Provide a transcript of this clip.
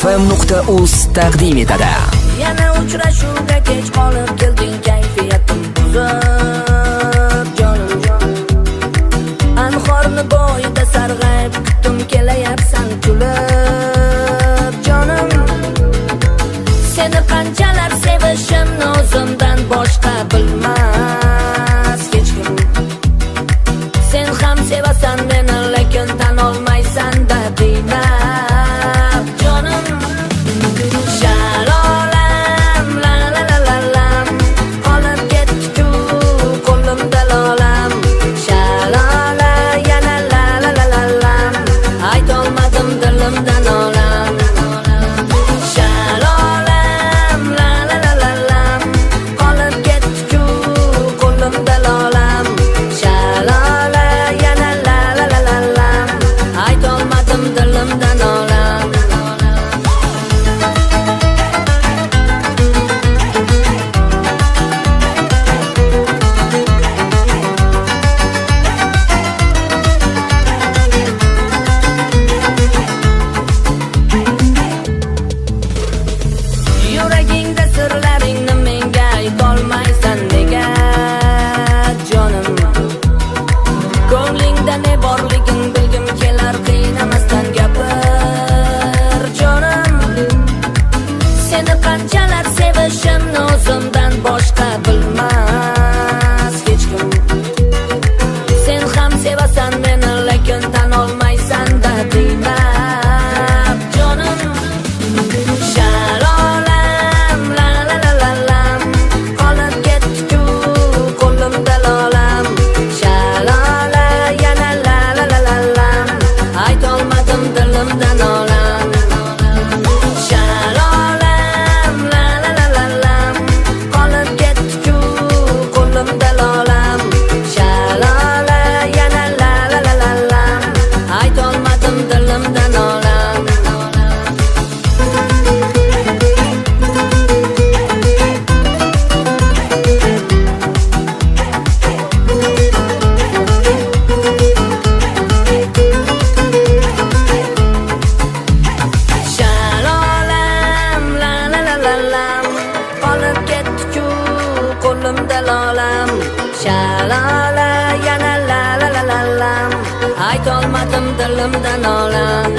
fm.uz taqdim etadi. Yana uchrashuvga kech qolib kelding, kayfiyatim buzib jonim. Anhorni bo'yida sarg'ayib kutdim, kelayapsan kulib jonim. Seni qanchalar sevishimni o'zimdan boshqa bilmas hech kim. Sen ham sevasan meni, lekin tan olmaysan-da qiynab jonim. Shalolam la la la la lam, qolib ketdi-ku qo'limda lolam. Shalola yana la la la la lam, aytolmadim dilimdan olam. Shalolam la la la la lam, qolib ketdi-ku qo'limda lolam. Shalola yana la la la la lam, aytolmadim dilimdan olam. Yuragingda sirlaringni menga aytolmaysan nega jonim. Ko'nglingda ne borligin bilgim kelar, qiynamasdan gapir jonim. Seni qanchalar sevishimni o'zimdan boshqa bilmas hech kim. Sen ham sevasan meni, lekin tan olmaysan-da qiynab jonim. Shalolam la la la la lam, qolib ketdi-ku qo'limda lolam. Shalola yana la la la la lam, aytolmadim dilimdan olam. Shalolam la la la la lam, qolib ketdi-ku qo'limda lolam. Shalola yana la la la la lam, aytolmadim dilimdan olam. Shalolam la la la la lam, qolib ketdi-ku qo'limda lolam. Shalola yana la la la la lam, aytolmadim dilimdan olam.